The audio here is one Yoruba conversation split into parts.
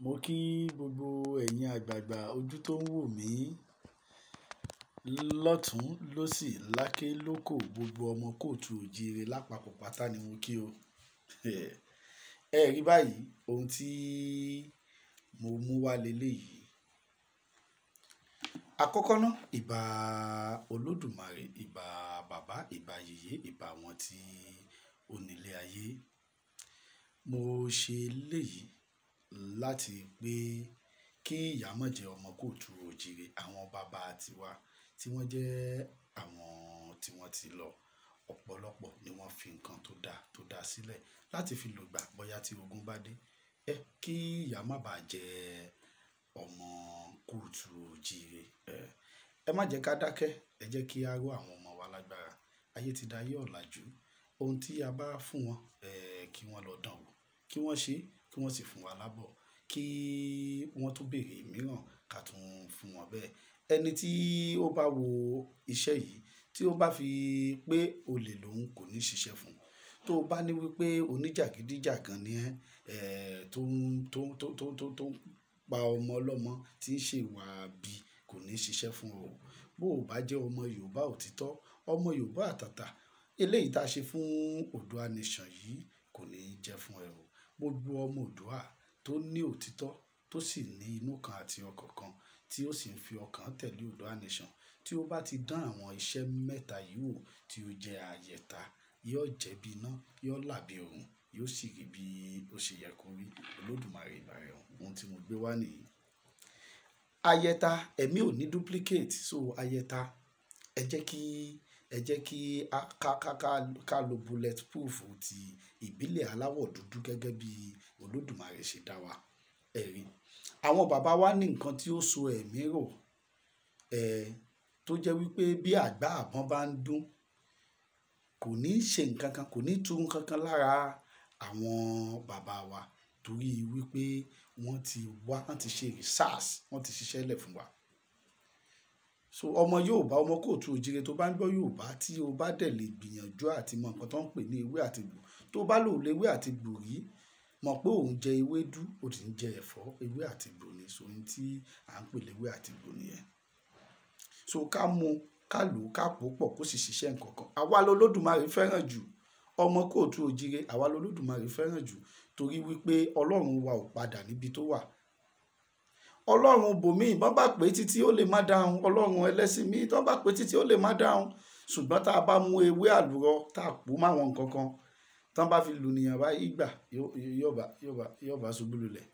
Mo kí gbogbo ẹ̀yin àgbààgbà ojú tó ń wò mí lọ́tún lósì láké lóko gbogbo ọmọ kóòtù òjíire lápapọ̀ pátá ni mo kí o. Ẹ rí báyìí ohun tí mo mú wá leléyìí. Àkọ́kọ́ náà ìbà Olódùmarè, ìbà bàbá, ìbà yèyé, ìbà àwọn tí ó nílé ayé. Mo ṣe léyìí láti pé kí ìyà má jẹ ọmọ kóòtù òjíire, àwọn bàbá tiwa tí wọ́n jẹ́ àwọn tí wọ́n ti lọ. Ọ̀pọ̀lọpọ̀ ni wọ́n fi nǹkan tó dáa sílẹ̀ láti fi lògbà bóyá tí ogun bá dé. Kí ìyà má bàa jẹ ọmọ kóòtù òjíire. Ẹ má jẹ́ ká dákẹ́, ẹ jẹ́ kí á ró àwọn ọmọ wa lágbára. Ayé ti dayé ọ̀làjú. Ohun tí a bá fún wọn, kí wọ́n lọ dán wò, kí wọ́n ṣe, kí wọ́n sì fún wa lábọ̀, kí wọ́n tún béèrè mìíràn ká tún fún wọn bẹ́ẹ̀. Ẹni tí ó bá wo iṣẹ́ yìí, tí ó bá fi pé olè lòun kò ní ṣiṣẹ́ fún un. Tó bá ní wípé oníjàgídíjàgan ni tó ń pa ọmọ ọlọ́mọ tí ń ṣe ìwà bí kò ní ṣiṣẹ́ fún ọ. Bó o bá jẹ́ ọmọ Yorùbá òtítọ́, ọmọ Yorùbá àtàtà, eléyìí tá a ṣe fún ODUA Nation yìí kò ní jẹ́ fún ẹ o. Gbogbo ọmọ Oòduà tó ní òtítọ́, tó sì ní inú kan àti ọkàn kan, tí ó sì ń fi ọkàn tẹ̀lé ODUA Nation, tí ó bá ti dán àwọn iṣẹ́ mẹ́ta yìí wò, tí ó jẹ́ àyẹ̀ta, yóò jẹ́ bí iná, yóò là bí òrùn, yóò sì rí bí ó ṣe yẹ kó rí. Olódùmarè ìbà rẹ̀ o. Ohun tí mo gbé wá nìyí. Àyẹ̀ta ẹ̀mí ò ní duplicate, so àyẹ̀ta ẹ jẹ́ kí ká lo bulletproof ti ìbílẹ̀ aláwọ̀ dúdú gẹ́gẹ́ bí Olódùmarè ṣe dá wa. Ẹ̀rí àwọn bàbá wa ní nǹkan tí ó so ẹ̀mí rò, tó jẹ́ wípé bí àgbá àbọ́n bá ń dún kò ní ṣe nǹkan kan, kò ní tú nǹkan kan lára àwọn bàbá wa, torí wípé wọ́n ti ṣe research, wọ́n ti ṣiṣẹ́ lẹ̀ fún wa. So ọmọ Yorùbá, ọmọ kóòtù òjíire tó bá ń gbọ́ Yorùbá, tí o bá dẹ̀ lè gbìyànjú àti mọ nǹkan tó ń pè ní ewé àti egbò, tó bá lò lé ewé àti egbò rí, mọ̀ pé òun jẹ ewédú, ó ti ń jẹ ẹ̀fọ́, ewé àti egbò ni. So ohun tí à ń pè léwé àti egbò nìyẹn. So ká mú, ká lò, ká pò pọ̀ kó sì ṣiṣẹ́ nǹkan kan. Àwa lolódùmarè fẹ́ràn jù, ọmọ kóòtù òjíire, àwa lolódùmarè fẹ́ràn jù, torí wípé Ọlọ́run wa ò padà níbi tó wà. Ọlọ́run bòmíì bọ́n bá pè títí ó lè má dáhùn, Ọlọ́run ẹlẹ́sìn míì tọ́n bá pè títí ó lè má dáhùn. Ṣùgbọ́n tá a bá mú ewé àlùrọ tá a pò máwọn nǹkan kan, tọ́n bá fi lù nìyàn báyìí gbà, yóò bá ṣubú lulẹ̀.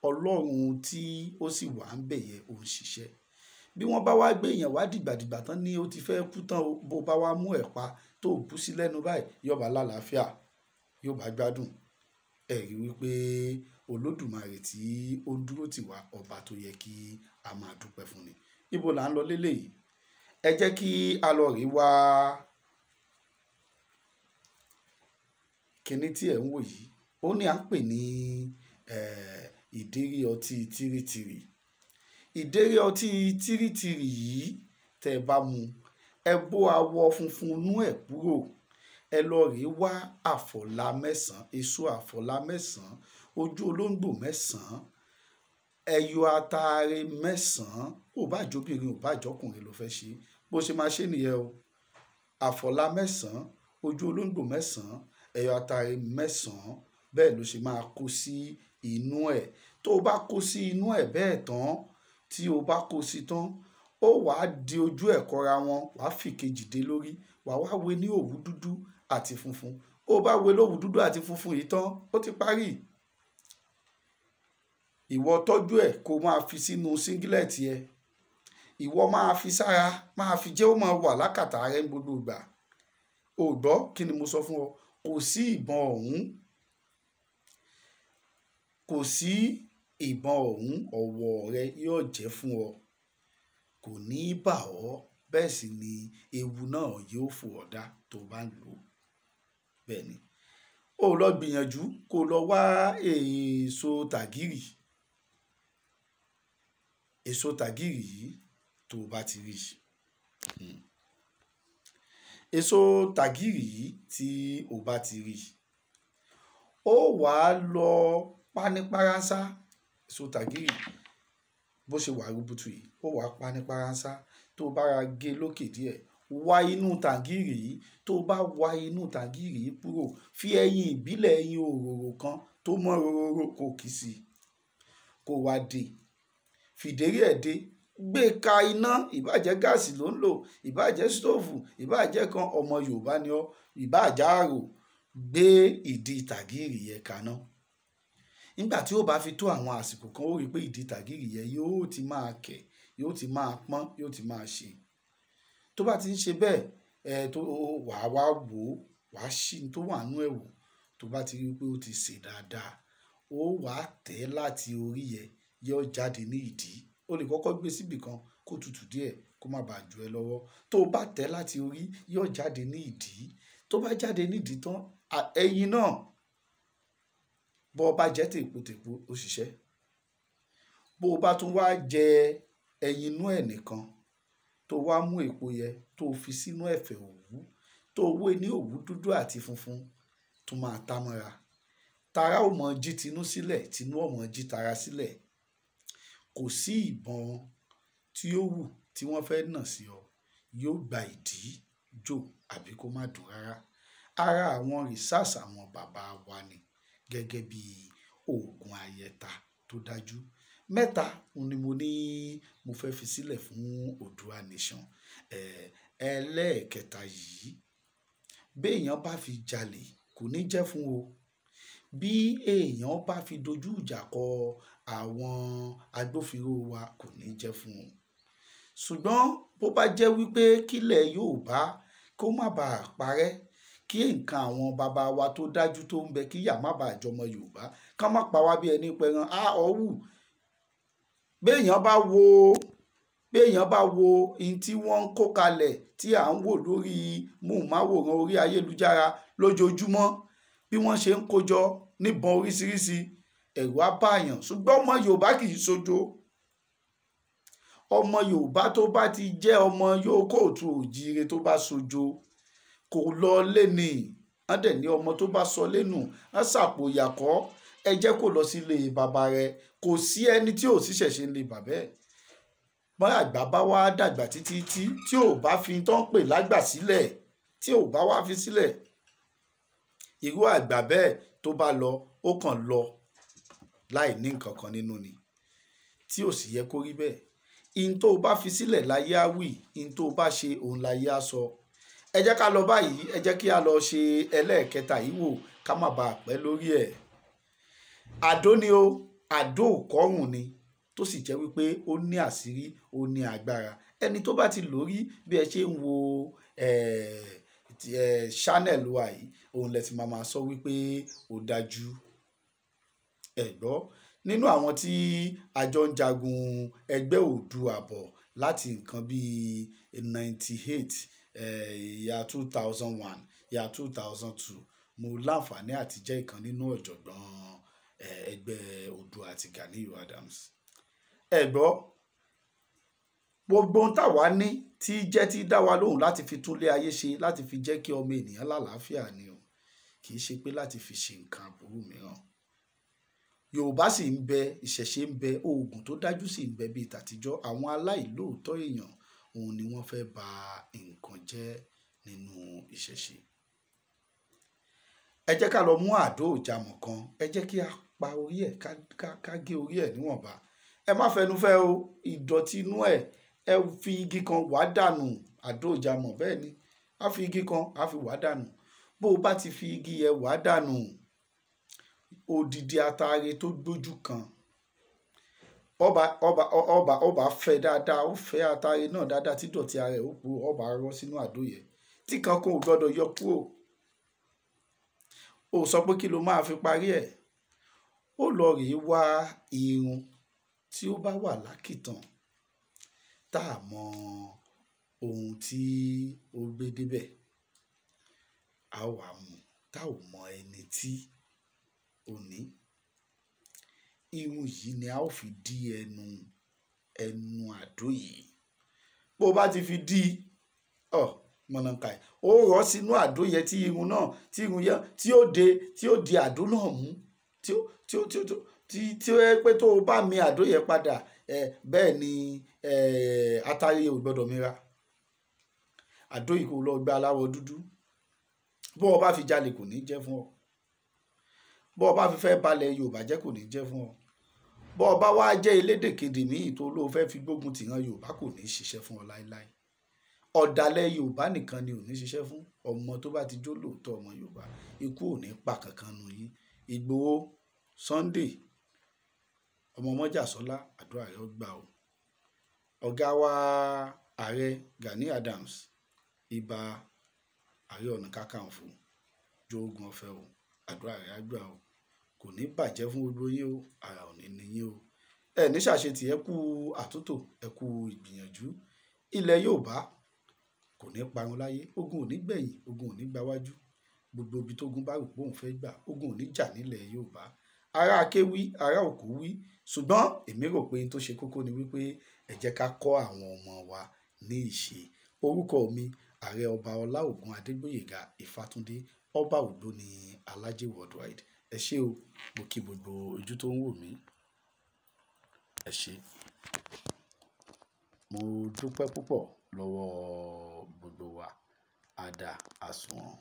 Ọlọ́run tí ó sì wà ń bẹ̀ yẹn ó ń ṣiṣẹ́. Bí wọ́n bá wá gbé èèyàn wá dìgbàdìgbà tán ní ó ti fẹ́ kú tán o, bó bá wá mú ẹ̀pà tó bú sí lẹ́nu báyìí, yóò bá lálàáfíà, yóò bá gbádùn. Ẹ rí wípé Olódùmarè tí ó dúró tì wá, ọba tó yẹ kí a máa dúpẹ́ fún ni. Ibo là ń lọ léléyìí? Ẹ jẹ́ kí a lọ rí wá kíní tí ẹ̀ ń wò yìí. Ó ní à ń pè ní ìdérí ọtí tírítìrì. Ìdérí ọtí tírítìrì yìí tẹ́ ẹ bá mu, ẹ bó awọ funfun inú ẹ̀ kúrò. Ẹ lọ rí wá àfọ̀lá 9, èso àfọ̀lá 9, ojú olóńgbò 9, ẹyọ ataare 9. Ò bá jóbìnrin, ò bá jọkùnrin ló fẹ́ ṣe, bó ṣe máa ṣe nìyẹn o. Àfọ̀lá 9, ojú olóńgbò 9, ẹyọ ataare 9, bẹ́ẹ̀ ló ṣe máa kó sí inú ẹ̀. Tó o bá kó sí inú ẹ̀ bẹ́ẹ̀ tán, tí o bá kó sí tán, ó wàá di ojú ẹ̀ kọra wọn, wàá fi kejì dé lórí, wàá wá wé ní òwú dúdú àti funfun. Ó bá wé lówú dúdú àti funfun yìí tán, ó ti parí. Ìwọ tọ́jú ẹ̀ kó máa fi sínú singlet ẹ. Ìwọ máa fi sára, máa fi jẹ́ ó máa wà lákàtà rẹ ní gbogbo ìgbà. O gbọ́ kí ni mo sọ fún ọ? Kò sí ìbọn ọ̀hún, kò sí ìbọn ọ̀hún, ọ̀wọ̀ rẹ yóò jẹ́ fún ọ. Kò ní bà ọ́, bẹ́ẹ̀ sì ni ewu náà yóò fò ọ́ dá tó bá ń lò ó. Bẹ́ẹ̀ ni. Ó lọ gbìyànjú kó lọ wá èso tàgìrì. Èso tàgìrì yìí tó bá ti rí. Èso tàgìrì yìí tí o bá ti rí, ó wàá lọ pánípáránsá èso tàgìrì bó ṣe wà rúbutu yìí ó wàá pa ní paránsá, tó bá ra gé lókè díẹ̀, wá inú tàgìrì yìí, tó bá wá inú tàgìrì yìí kúrò, fi ẹyin ìbílẹ̀, ẹyin òróró kan tó mọ́ rororo kò kì sí, kó wá dé, fìdérí ẹ̀ dé, gbé ka iná, ìbàjẹ́ gáàsì ló ń lò, ìbàjẹ́ stóòfù, ìbàjẹ́ kan, ọmọ Yorùbá ni ọ́, ìbàjẹ́ àrò, gbé ìdí tàgìrì yẹn kaná. Nígbà tí ó bá fi tó àwọn àsìkò kan, ó rí pé ìdí tàgìrì yẹn yóò ti máa kẹ̀, yóò ti máa pọ́n, yóò ti máa ṣe. Tó bá ti ń ṣe bẹ́ẹ̀, tó wàá wá wò ó, wàá ṣí tó wà nú ẹ̀ wò. Tó bá ti rí pé ó ti sè dáadáa, ó wàá tẹ̀ láti orí yẹn, yóò jáde ní ìdí. O lè kọ́kọ́ gbé síbì kan kó tutù díẹ̀ kó má bàa ju ẹ lọ́wọ́. Tó bá tẹ̀ láti orí, yóò jáde ní ìdí. Tó bá jáde ní ìdí tán, ẹyin náà bó bá jẹ́ tèpotèpo ó ṣiṣẹ́. Bó bá tún wá jẹ ẹyin inú ẹ̀ nìkan, tó wá mú èpo yẹn tó fi sínú ẹ̀fẹ̀ òwú, tó wé ní òwú dúdú àti funfun, tó máa tá mọ́ra. Tara ó mọ jí tinú sílẹ̀, tinú ó mọ jí tara sílẹ̀. Kò sí ìbọn tí ó wù tí wọ́n fẹ́ nà sí ọ, yóò gba ìdí jò àbí kó má dùn rárá. Ara àwọn research àwọn bàbá wa ni, gẹ́gẹ́ bí oògùn àyẹ̀ta tó dájú. 3 ni mo ní mo fẹ́ fi sílẹ̀ fún Odua Nation. Ẹlẹ́ẹ̀kẹta yìí, béèyàn bá fi jalè kò ní jẹ́ fún o. Bí èèyàn bá fi dojú ìjà kọ àwọn agbófinró wa kò ní jẹ́ fún o. Ṣùgbọ́n bó bá jẹ́ wípé kílẹ̀ Yorùbá kó má bàa parẹ́, kí nǹkan àwọn bàbá wa tó dájú tó ń bẹ, kí ìyà má bàa jọmọ Yorùbá, ká má pa wá bí ẹni pẹran ọ̀wù. Béèyàn bá wo ohun tí wọ́n ń kó kalẹ̀ tí à ń wò lórí móhùnmáwòrán orí ayélujára lójoojúmọ́, bí wọ́n ṣe ń kójọ níbọn oríṣiríṣi, ẹ̀rù á báyàn. Ṣùgbọ́n ọmọ Yorùbá kì í ṣojo. Ọmọ Yorùbá tó bá ti jẹ́ ọmọ Kóòtù Òjíire tó bá ṣojo, kò lọ léni. Wọ́n dẹ̀ ní ọmọ tó bá sọ lẹ́nu, wọ́n ṣàpò ìyàkọ́. Ẹ jẹ́ kó lọ sí ilé bàbá rẹ̀. Kò sí ẹni tí ò ṣiṣẹ́ ṣe ń lé bàbá ẹ̀. Bá àgbà bá wá dàgbà títí tí ò bá fi tán pè lágbà sílẹ̀, tí ò bá wá fi sílẹ̀, irú àgbà bẹ́ẹ̀ tó bá lọ, ó kàn lọ láì ní nǹkan kan nínú ni, tí ò sì yẹ kó rí bẹ́ẹ̀. In tó bá fi sílẹ̀ láyé á wì, in tó bá ṣe òun láyé á sọ. Ẹ jẹ́ ká lọ báyìí, ẹ jẹ́ kí a lọ ṣe ẹlẹ́ẹ̀kẹta yìí wò ká má bàa pẹ́ lórí ẹ̀. Àdó ni o, àdó òkọ́rùn ni, tó sì jẹ́ wípé ó ní àṣírí, ó ní agbára. Ẹni tó bá ti lórí bí ẹ ṣe ń wo channel wa yìí, òun lẹ ti máa sọ wípé ó dájú. Ẹ gbọ́, nínú àwọn tí àjọ ń jagun ẹgbẹ́ Oòduà bọ̀ láti nǹkan bíi 98, ìyá 2001, ìyá 2002, mo láǹfààní àti jẹ́ ìkan nínú ọ̀jọ̀gbọ́n ẹgbẹ́ Oòduà àti Ganiyu Adams. Ẹ gbọ́, gbogbo ohun táwa ní tí jẹ́ tí dá wa lóhùn láti fi túnlé ayé ṣe, láti fi jẹ́ kí ọmọ ènìyàn lálàáfíà ni o, kì í ṣe pé láti fi ṣe nǹkan aburú mìíràn. Yorùbá sì ń bẹ, ìṣẹ̀ṣe ń bẹ, oògùn tó dájú sì ń bẹ bíi tàtijọ́. Àwọn aláìlóòótọ́ èèyàn, òun ni wọ́n fẹ́ ba nǹkan jẹ́ nínú ìṣẹ̀ṣe. Ẹ jẹ́ ká lọ mú àdó ìjàmọ̀ kan, ẹ jẹ́ kí a pa orí ẹ̀, ká gé orí ẹ̀ níwọ̀nba. Ẹ má fẹnu fẹ́ o, ìdọ̀tí inú ẹ̀, ẹ fi igi kan wá dànù. Àdó ìjàmọ̀ bẹ́ẹ̀ ni, a fi igi kan a fi wá dànù. Bó o bá ti fi igi yẹn wá dànù, odidi atare tó gbójú kan, ọba fẹ́ dáadáa, ó fẹ́ atare náà dáadáa tí dọ̀tí ara ẹ̀ ó kúrò, ọba rọ́ sínú àdó yẹn, tí kankan ò gbọdọ̀ yọ kúrò. Ó sọ pé kí ló máa fi parí ẹ̀? Ó lọ rèé wá irun tí ó bá wà lákìtàn, tá a mọ ohun tí ó gbé débẹ̀, a wà mú, tá ò mọ ẹni tí ó ní. Irun yìí ni a ó fi dí ẹnu àdó yìí. Bó o bá ti fi dí mọ̀nàkà ẹ̀, ó rọ́ sínú àdó yẹn tí irun yẹn tí ó di àdó náà mú, tí ó yẹ pé tó o bá mi àdó yẹn padà bẹ́ẹ̀ ni atare ò gbọ́dọ̀ mira. Àdó yìí kò lọ gba aláwọ̀ dúdú. Bó o bá fi jalè kò ní jẹ́ fún ọ. Bó o bá fi fẹ́ balẹ̀ Yorùbá jẹ́ kò ní jẹ́ fún ọ. Bó o bá wá jẹ́ elédèkedè míì tó ló fẹ́ fi gbógun tìran Yorùbá kò ní ṣiṣẹ́ fún ọ láéláé. Ọ̀dàlẹ̀ Yorùbá nìkan ni ò ní ṣiṣẹ́ fún. Ọmọ tó bá ti jó lóòótọ́ ọmọ Yorùbá, ikú ò ní pa kankan nù yín. Ìgbòho, Sunday, ọmọ Mọ́jàsọ́lá, àdúrà rẹ̀ ó gbà o. Ọ̀gá wa ààrẹ Gani Adams, Ìbà Ààrẹ Ọ̀nà Kakanfò, jogun ọ̀fẹ́ o, àdúrà rẹ̀ á gbà o. Kò ní bàjẹ́ fún gbogbo yín o, ara ò ní ní yín o. Ẹ ní ṣàṣetì, ẹ kú àtúntò, ẹ kú ìgbìyànjú. Ilẹ̀ Yorùbá kò ní parun láyé. Ogun ò ní gbẹ̀yìn, ogun ò ní gbáwájú. Gbogbo ibi tógun bá rò pé òun fẹ́ gbà, ogun ò ní jà nílẹ̀ Yorùbá. Ará Aké wí, ará Òkú wí. Ṣùgbọ́n èmi rò pé n tó ṣe kókó ni wípé ẹ jẹ́ ká kọ́ àwọn ọmọ wa ní ìṣe. Orúkọ mi Ààrẹ Ọba Ọláògùn Adégbóyèga Ìfátúndé, ọba ògbóni alájẹ worldwide. Ẹ ṣé o, mo kí gbogbo ojú tó ń wò mí. Ẹ ṣé. Mo dúpẹ́ púpọ̀ lọ́wọ́ gbogbo wa. Ada àsùnwọ̀n.